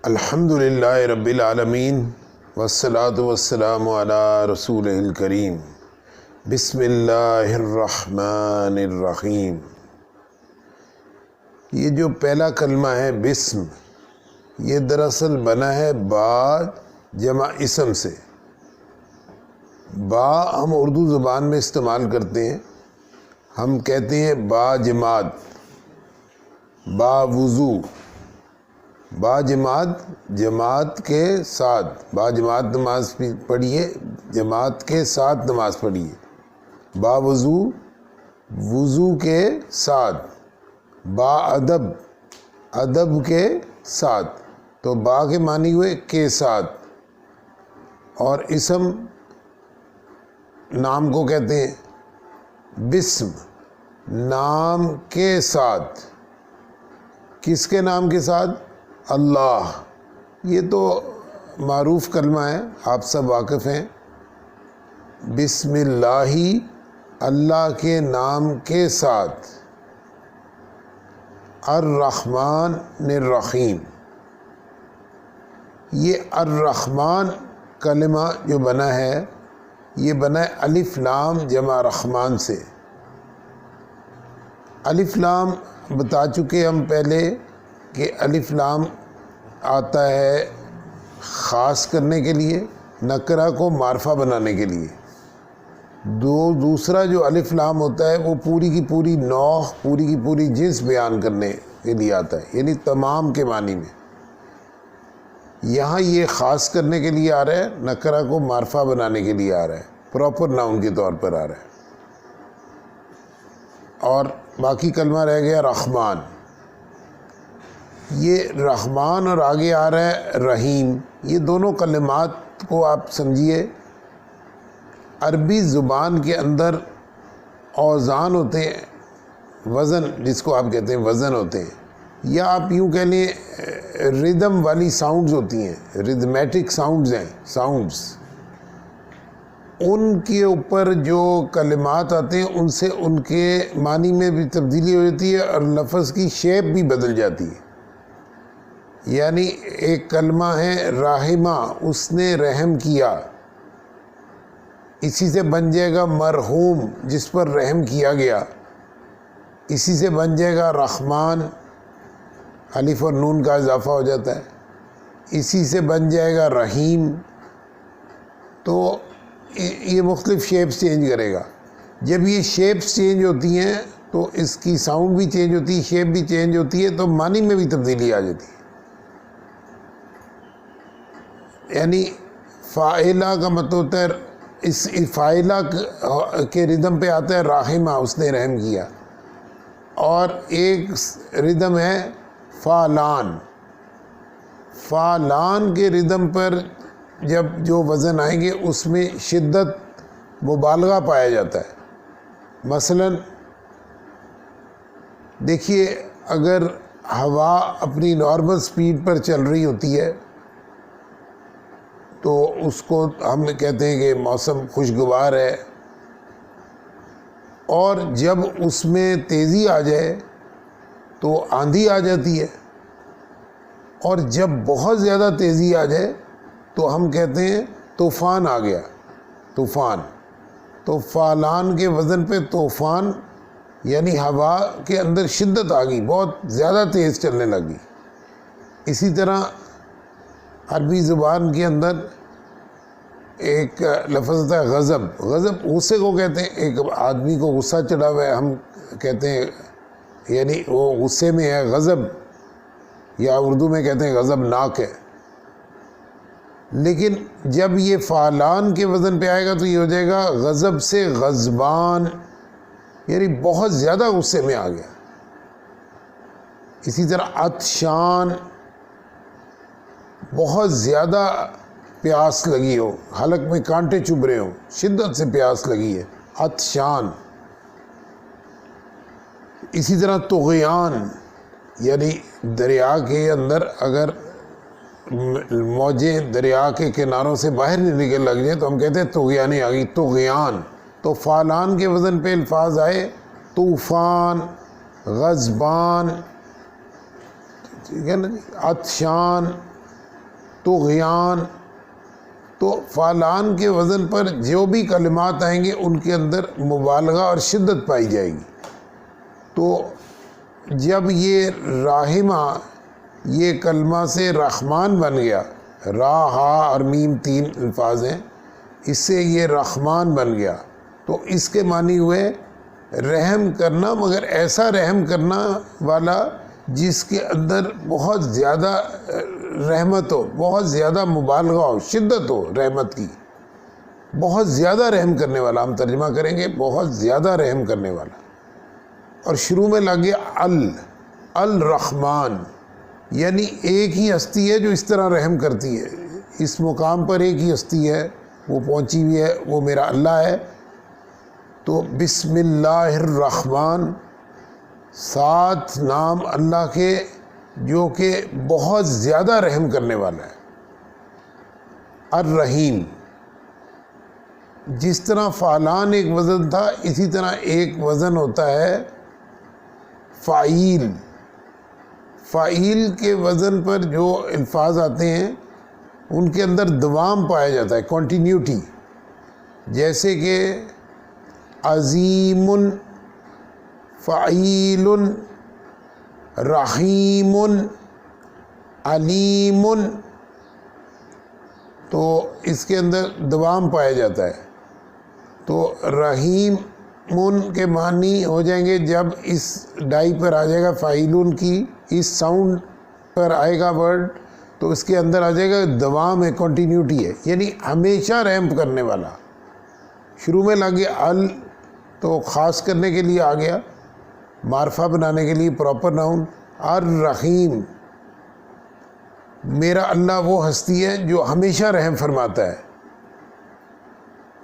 الحمدللہ رب العالمین والصلاة والسلام علی رسول الکریم بسم اللہ الرحمن الرحیم۔ یہ جو پہلا کلمہ ہے بسم، یہ دراصل بنا ہے با جمع اسم سے۔ با ہم اردو زبان میں استعمال کرتے ہیں، ہم کہتے ہیں با جماعت، با وضو، با جماعت جماعت کے ساتھ، با جماعت نماز پڑھیے، جماعت کے ساتھ نماز پڑھیے۔ با وضو، وضو کے ساتھ۔ با ادب، ادب کے ساتھ۔ تو با کے معنی ہوئے کے ساتھ، اور اسم نام کو کہتے ہیں بسم، نام کے ساتھ۔ کس کے نام کے ساتھ؟ اللہ۔ یہ تو معروف کلمہ ہے، آپ سب واقف ہیں۔ بسم اللہ، اللہ کے نام کے ساتھ۔ الرحمن الرحیم، یہ الرحمن کلمہ جو بنا ہے، یہ بنا ہے الف لام جمع رحمان سے۔ الف لام بتا چکے ہم پہلے کہ الف لام آتا ہے خاص کرنے کے لیے، نکرہ کو معرفہ بنانے کے لیے۔ دوسرا جو الف لام ہوتا ہے وہ پوری کی پوری نوع، پوری کی پوری جنس بیان کرنے کے لیے آتا ہے، یعنی تمام کے معنی میں۔ یہاں یہ خاص کرنے کے لیے آ رہا ہے، نکرہ کو معرفہ بنانے کے لیے آ رہا ہے، پراپر ناؤن کے طور پر آ رہا ہے۔ اور باقی کلمہ رہ گیا رحمان۔ یہ رحمان اور آگے آ رہا ہے رحیم۔ یہ دونوں کلمات کو آپ سمجھیے، عربی زبان کے اندر اوزان ہوتے ہیں، وزن جس کو آپ کہتے ہیں وزن ہوتے ہیں، یا آپ یوں کہہ لیں ردم والی ساؤنڈز ہوتی ہیں، ردمیٹک ساؤنڈز ہیں، ساؤنڈز۔ ان کے اوپر جو کلمات آتے ہیں ان سے ان کے معنی میں بھی تبدیلی ہو جاتی ہے اور لفظ کی شیپ بھی بدل جاتی ہے۔ یعنی ایک کلمہ ہے راحمہ، اس نے رحم کیا، اسی سے بن جائے گا مرحوم، جس پر رحم کیا گیا۔ اسی سے بن جائے گا رحمان، الف اور نون کا اضافہ ہو جاتا ہے۔ اسی سے بن جائے گا رحیم۔ تو یہ مختلف شیپس چینج کرے گا۔ جب یہ شیپس چینج ہوتی ہیں تو اس کی ساؤنڈ بھی چینج ہوتی ہے، شیپ بھی چینج ہوتی ہے، تو معنی میں بھی تبدیلی آ جاتی ہے۔ یعنی فاعلہ کا مطلب ہوتا ہے، اس فاعلہ کے ردم پہ آتا ہے راحمہ، اس نے رحم کیا۔ اور ایک ردم ہے فالان۔ فالان کے ردم پر جب جو وزن آئیں گے اس میں شدت مبالغہ پایا جاتا ہے۔ مثلا دیکھیے، اگر ہوا اپنی نارمل سپیڈ پر چل رہی ہوتی ہے تو اس کو ہم کہتے ہیں کہ موسم خوشگوار ہے، اور جب اس میں تیزی آ جائے تو آندھی آ جاتی ہے، اور جب بہت زیادہ تیزی آ جائے تو ہم کہتے ہیں طوفان آ گیا، طوفان۔ تو فالان کے وزن پہ طوفان، یعنی ہوا کے اندر شدت آ گئی، بہت زیادہ تیز چلنے لگی۔ اسی طرح عربی زبان کے اندر ایک لفظ ہوتا ہے غضب۔ غضب غصے کو کہتے ہیں، ایک آدمی کو غصہ چڑھا ہوا ہے، ہم کہتے ہیں یعنی وہ غصے میں ہے، غضب، یا اردو میں کہتے ہیں غضب ناک ہے۔ لیکن جب یہ فعلان کے وزن پہ آئے گا تو یہ ہو جائے گا غضب سے غضبان، یعنی بہت زیادہ غصے میں آ گیا۔ اسی طرح عطشان، بہت زیادہ پیاس لگی ہو، حلق میں کانٹے چبھ رہے ہوں، شدت سے پیاس لگی ہے، عطشان۔ اسی طرح طغیان، یعنی دریا کے اندر اگر موجیں دریا کے کناروں سے باہر نہیں نکل لگ جائیں تو ہم کہتے ہیں طغیانی آ گئی، طغیان۔ تو فعلان کے وزن پہ الفاظ آئے طوفان، غضبان، ٹھیک ہے نا جی، عطشان، طغیان. تو فعلان کے وزن پر جو بھی کلمات آئیں گے ان کے اندر مبالغہ اور شدت پائی جائے گی. تو جب یہ راحمہ یہ کلمہ سے رحمان بن گیا، را ہا اور میم 3 الفاظ ہیں، اس سے یہ رحمان بن گیا، تو اس کے معنی ہوئے رحم کرنا، مگر ایسا رحم کرنا والا جس کے اندر بہت زیادہ رحمت ہو، بہت زیادہ مبالغہ ہو، شدت ہو رحمت کی، بہت زیادہ رحم کرنے والا. ہم ترجمہ کریں گے بہت زیادہ رحم کرنے والا. اور شروع میں لگے الرحمن، یعنی ایک ہی ہستی ہے جو اس طرح رحم کرتی ہے. اس مقام پر ایک ہی ہستی ہے، وہ پہنچی ہوئی ہے، وہ میرا اللہ ہے. تو بسم اللہ الرحمن، 7 نام اللہ کے جو کہ بہت زیادہ رحم کرنے والا ہے. الرحیم، جس طرح فعلان ایک وزن تھا، اسی طرح ایک وزن ہوتا ہے فعیل. فعیل کے وزن پر جو الفاظ آتے ہیں ان کے اندر دوام پایا جاتا ہے، کنٹینیوٹی. جیسے کہ عظیم، فعیل، رحیم، علیم، تو اس کے اندر دوام پایا جاتا ہے. تو رحیم کے معنی ہو جائیں گے جب اس ڈائی پر آ جائے گا فعیلون کی، اس ساؤنڈ پر آئے گا ورڈ، تو اس کے اندر آ جائے گا دوام ہے، کنٹینیوٹی ہے، یعنی ہمیشہ رحم کرنے والا. شروع میں لگے تو خاص کرنے کے لیے آ گیا، معرفہ بنانے کے لیے پراپر ناؤن. الرحیم، میرا اللہ وہ ہستی ہے جو ہمیشہ رحم فرماتا ہے.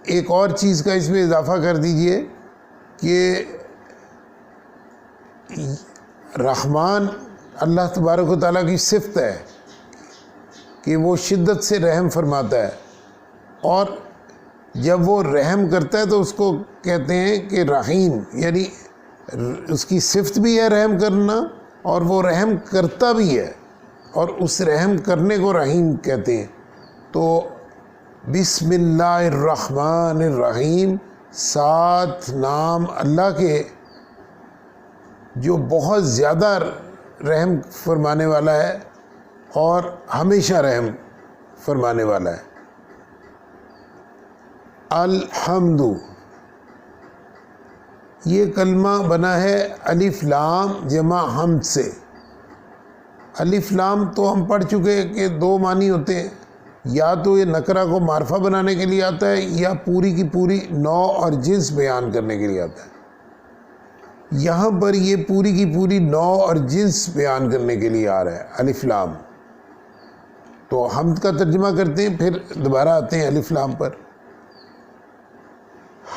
ایک اور چیز کا اس میں اضافہ کر دیجئے کہ رحمان اللہ تبارک و تعالیٰ کی صفت ہے کہ وہ شدت سے رحم فرماتا ہے، اور جب وہ رحم کرتا ہے تو اس کو کہتے ہیں کہ رحیم، یعنی اس کی صفت بھی ہے رحم کرنا، اور وہ رحم کرتا بھی ہے، اور اس رحم کرنے کو رحیم کہتے ہیں. تو بسم اللہ الرحمن الرحیم، 7 نام اللہ کے جو بہت زیادہ رحم فرمانے والا ہے اور ہمیشہ رحم فرمانے والا ہے. الحمد، یہ کلمہ بنا ہے الف لام جمع حمد سے. الف لام تو ہم پڑھ چکے کہ 2 معنی ہوتے ہیں، یا تو یہ نکرہ کو معرفہ بنانے کے لیے آتا ہے، یا پوری کی پوری نوع اور جنس بیان کرنے کے لیے آتا ہے. یہاں پر یہ پوری کی پوری نوع اور جنس بیان کرنے کے لیے آ رہا ہے الف لام. تو حمد کا ترجمہ کرتے ہیں، پھر دوبارہ آتے ہیں الف لام پر.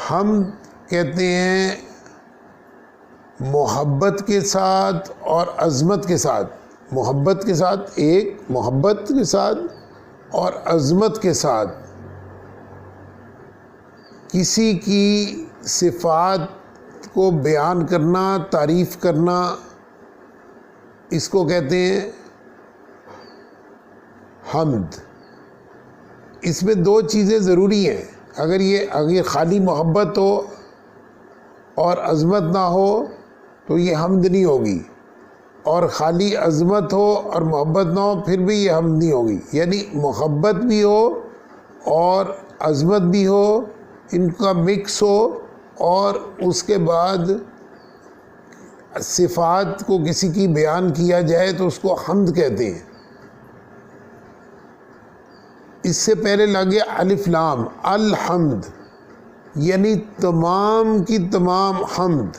ہم کہتے ہیں محبت کے ساتھ اور عظمت کے ساتھ، محبت کے ساتھ، ایک محبت کے ساتھ اور عظمت کے ساتھ کسی کی صفات کو بیان کرنا، تعریف کرنا، اس کو کہتے ہیں حمد. اس میں 2 چیزیں ضروری ہیں. اگر یہ خالی محبت ہو اور عظمت نہ ہو تو یہ حمد نہیں ہوگی، اور خالی عظمت ہو اور محبت نہ ہو پھر بھی یہ حمد نہیں ہوگی. یعنی محبت بھی ہو اور عظمت بھی ہو، ان کا مکس ہو، اور اس کے بعد صفات کو کسی کی بیان کیا جائے تو اس کو حمد کہتے ہیں. اس سے پہلے لگے الف لام الحمد، یعنی تمام کی تمام حمد.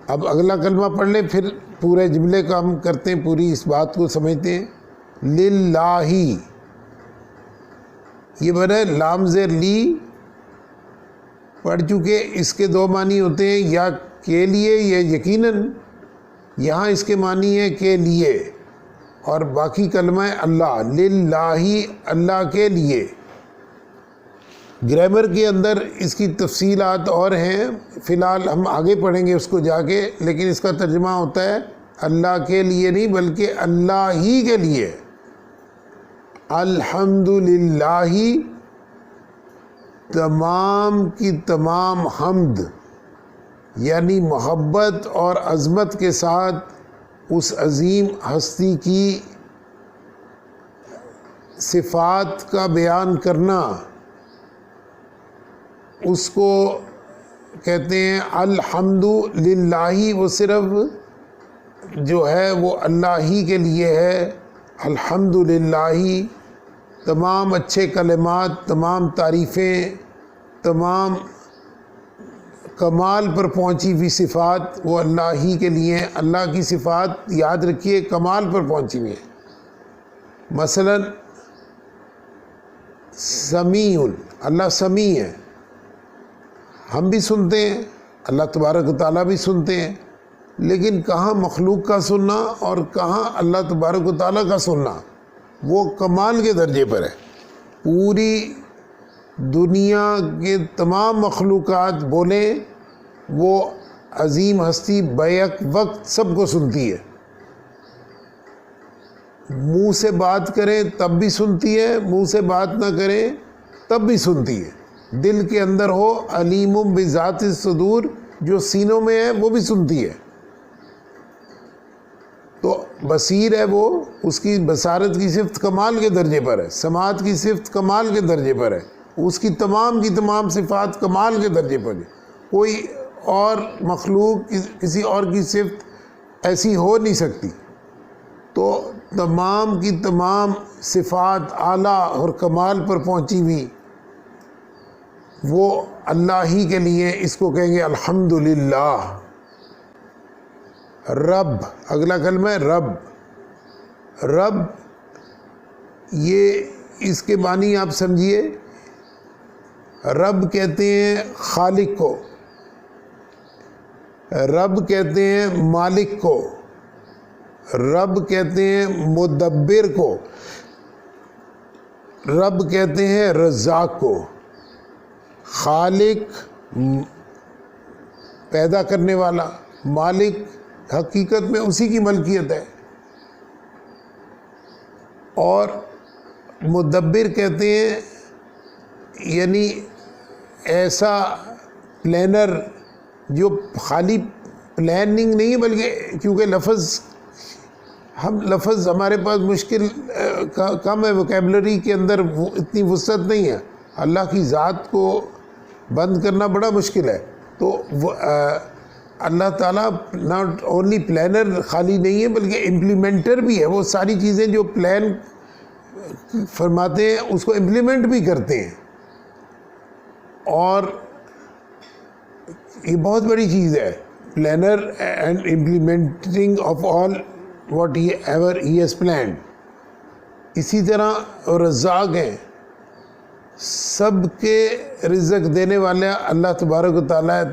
اب اگلا کلمہ پڑھ لیں، پھر پورے جملے کا ہم کرتے ہیں، پوری اس بات کو سمجھتے ہیں. للہ، یہ بنا لام زیر لی پڑھ چکے. اس کے 2 معنی ہوتے ہیں، یا کے لیے یا یقیناً. یہاں اس کے معنی ہے کے لیے، اور باقی کلمہ ہے اللہ. للہ، اللہ کے لیے. گرامر کے اندر اس کی تفصیلات اور ہیں، فی الحال ہم آگے پڑھیں گے اس کو جا کے، لیکن اس کا ترجمہ ہوتا ہے اللہ کے لیے نہیں بلکہ اللہ ہی کے لیے. الحمدللہ، تمام کی تمام حمد یعنی محبت اور عظمت کے ساتھ اس عظیم ہستی کی صفات کا بیان کرنا، اس کو کہتے ہیں الحمدللہ. وہ صرف جو ہے وہ اللہ ہی کے لیے ہے. الحمدللہ، تمام اچھے کلمات، تمام تعریفیں، تمام کمال پر پہنچی ہوئی صفات وہ اللہ ہی کے لیے ہیں. اللہ کی صفات یاد رکھیے کمال پر پہنچی ہوئی ہیں. مثلا سمیع، اللہ سمیع ہے. ہم بھی سنتے ہیں، اللہ تبارک و تعالیٰ بھی سنتے ہیں، لیکن کہاں مخلوق کا سننا اور کہاں اللہ تبارک و تعالیٰ کا سننا، وہ کمال کے درجے پر ہے. پوری دنیا کے تمام مخلوقات بولیں، وہ عظیم ہستی بیک وقت سب کو سنتی ہے. منہ سے بات کریں تب بھی سنتی ہے، منہ سے بات نہ کریں تب بھی سنتی ہے. دل کے اندر ہو، علیم بذات الصدور، جو سینوں میں ہے وہ بھی سنتی ہے. تو بصیر ہے وہ، اس کی بصارت کی صفت کمال کے درجے پر ہے، سماعت کی صفت کمال کے درجے پر ہے، اس کی تمام صفات کمال کے درجے پر ہے. کوئی اور مخلوق کسی اور کی صفت ایسی ہو نہیں سکتی. تو تمام کی تمام صفات اعلیٰ اور کمال پر پہنچی ہوئی وہ اللہ ہی کے لیے، اس کو کہیں گے الحمدللہ. رب، اگلا کلمہ ہے رب. رب یہ اس کے معنی آپ سمجھیے. رب کہتے ہیں خالق کو، رب کہتے ہیں مالک کو، رب کہتے ہیں مدبر کو، رب کہتے ہیں رزاق کو. خالق پیدا کرنے والا، مالک حقیقت میں اسی کی ملکیت ہے، اور مدبر کہتے ہیں یعنی ایسا پلینر جو خالی پلاننگ نہیں ہے بلکہ، کیونکہ لفظ ہمارے پاس مشکل کم ہے، ووکیبلری کے اندر اتنی وسعت نہیں ہے. اللہ کی ذات کو بند کرنا بڑا مشکل ہے. تو اللہ تعالیٰ ناٹ اونلی پلانر خالی نہیں ہے بلکہ امپلیمنٹر بھی ہے. وہ ساری چیزیں جو پلان فرماتے ہیں اس کو امپلیمنٹ بھی کرتے ہیں. اور یہ بہت بڑی چیز ہے، planner and implementing of all what ever he has planned. اسی طرح رزاق ہیں، سب کے رزق دینے والے اللہ تبارک و تعالیٰ ہے.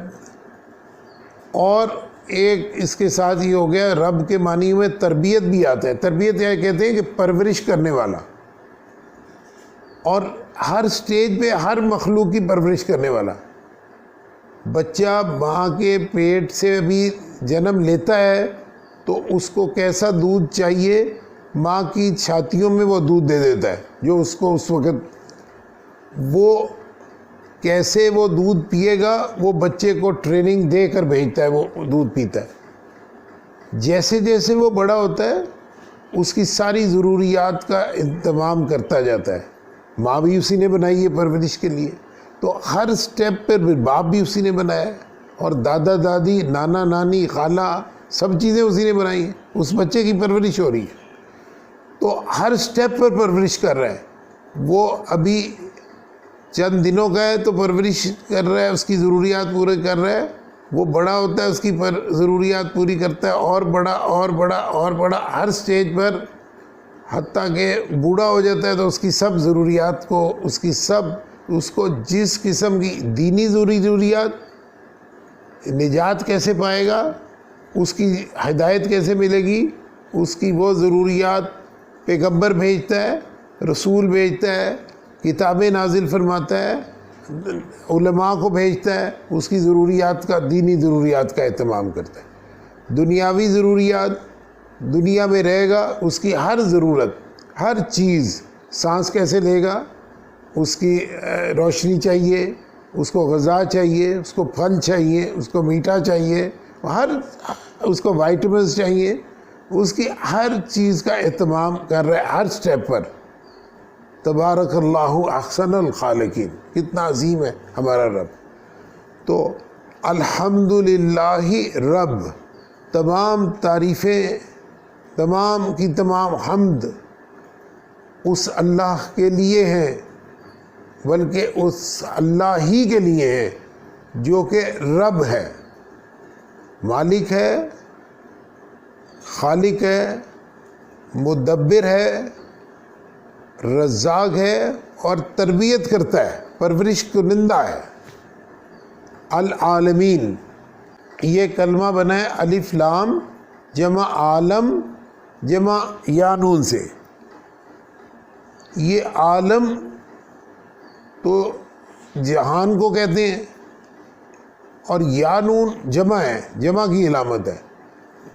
اور ایک اس کے ساتھ یہ ہو گیا، رب کے معنی میں تربیت بھی آتا ہے. تربیت یہ کہتے ہیں کہ پرورش کرنے والا، اور ہر سٹیج پہ ہر مخلوق کی پرورش کرنے والا. بچہ ماں کے پیٹ سے بھی جنم لیتا ہے تو اس کو کیسا دودھ چاہیے، ماں کی چھاتیوں میں وہ دودھ دے دیتا ہے جو اس کو اس وقت، وہ کیسے وہ دودھ پیے گا وہ بچے کو ٹریننگ دے کر بھیجتا ہے، وہ دودھ پیتا ہے. جیسے جیسے وہ بڑا ہوتا ہے اس کی ساری ضروریات کا اہتمام کرتا جاتا ہے. ماں بھی اسی نے بنائی ہے پرورش کے لیے، تو ہر سٹیپ پر باپ بھی اسی نے بنایا ہے، اور دادا دادی، نانا نانی، خالہ، سب چیزیں اسی نے بنائی ہیں. اس بچے کی پرورش ہو رہی ہے، تو ہر سٹیپ پر پرورش کر رہا ہے. وہ ابھی چند دنوں کا ہے تو پرورش کر رہا ہے، اس کی ضروریات پورے کر رہا ہے. وہ بڑا ہوتا ہے، اس کی ضروریات پوری کرتا ہے، اور بڑا اور بڑا اور بڑا، ہر سٹیج پر، حتیٰ کہ بوڑھا ہو جاتا ہے تو اس کی سب ضروریات کو، اس کو جس قسم کی دینی ضروریات، نجات کیسے پائے گا، اس کی ہدایت کیسے ملے گی، اس کی وہ ضروریات پیغمبر بھیجتا ہے، رسول بھیجتا ہے، کتابیں نازل فرماتا ہے، علماء کو بھیجتا ہے، اس کی ضروریات کا، دینی ضروریات کا اہتمام کرتا ہے. دنیاوی ضروریات دنیا میں رہے گا اس کی ہر ضرورت، ہر چیز، سانس کیسے لے گا، اس کی روشنی چاہیے، اس کو غذا چاہیے، اس کو پھل چاہیے، اس کو میٹھا چاہیے، اس کو وائٹمنس چاہیے، اس کی ہر چیز کا اہتمام کر رہے ہر سٹیپ پر۔ تبارک اللہ احسن الخالقین، کتنا عظیم ہے ہمارا رب۔ تو الحمدللہ رب، تمام تعریفیں، تمام کی تمام حمد اس اللہ کے لیے ہیں، بلکہ اس اللہ ہی کے لیے ہیں جو کہ رب ہے، مالک ہے، خالق ہے، مدبر ہے، رزاق ہے اور تربیت کرتا ہے، پرورش کنندہ ہے۔ العالمین، یہ کلمہ بنا ہے الف لام جمع عالم جمع یا نون سے۔ یہ عالم تو جہان کو کہتے ہیں، اور یا نون جمع ہے، جمع کی علامت ہے۔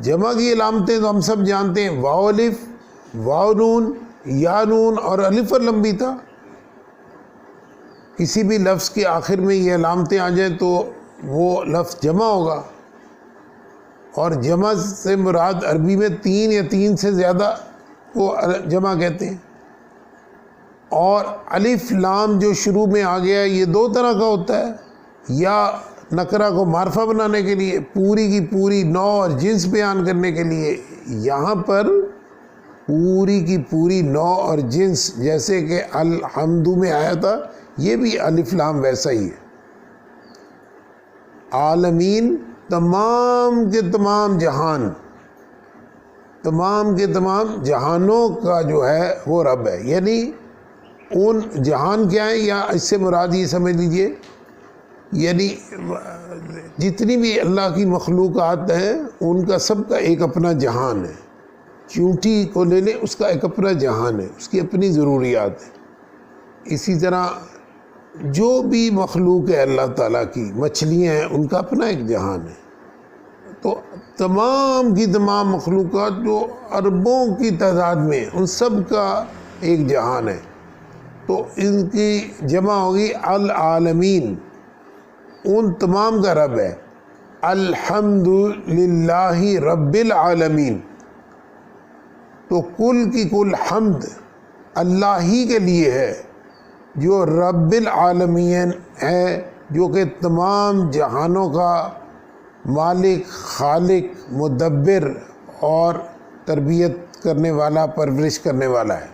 جمع کی علامتیں تو ہم سب جانتے ہیں، واو الف، واو نون، یا نون اور الف اور لمبی تا۔ کسی بھی لفظ کے آخر میں یہ علامتیں آ جائیں تو وہ لفظ جمع ہوگا، اور جمع سے مراد عربی میں 3 یا 3 سے زیادہ کو جمع کہتے ہیں۔ اور الف لام جو شروع میں آ گیا یہ 2 طرح کا ہوتا ہے، یا نکرہ کو معرفہ بنانے کے لیے، پوری کی پوری نوع اور جنس بیان کرنے کے لیے۔ یہاں پر پوری کی پوری نوع اور جنس، جیسے کہ الحمد میں آیا تھا، یہ بھی الف لام ویسا ہی ہے۔ عالمین، تمام کے تمام جہان، تمام کے تمام جہانوں کا جو ہے وہ رب ہے۔ یعنی ان جہان کیا ہے، یا اس سے مراد یہ سمجھ لیجئے، یعنی جتنی بھی اللہ کی مخلوقات ہیں ان کا سب کا ایک اپنا جہان ہے۔ چونٹی کو لے لیں، اس کا ایک اپنا جہان ہے، اس کی اپنی ضروریات ہیں۔ اسی طرح جو بھی مخلوق ہے اللہ تعالیٰ کی، مچھلیاں ہیں، ان کا اپنا ایک جہان ہے۔ تو تمام کی تمام مخلوقات جو اربوں کی تعداد میں، ان سب کا ایک جہان ہے۔ تو ان کی جمع ہوگی العالمین، ان تمام کا رب ہے۔ الحمدللہ رب العالمین، تو کل کی کل حمد اللہ ہی کے لیے ہے جو رب العالمین ہے، جو کہ تمام جہانوں کا مالک، خالق، مدبر اور تربیت کرنے والا، پرورش کرنے والا ہے۔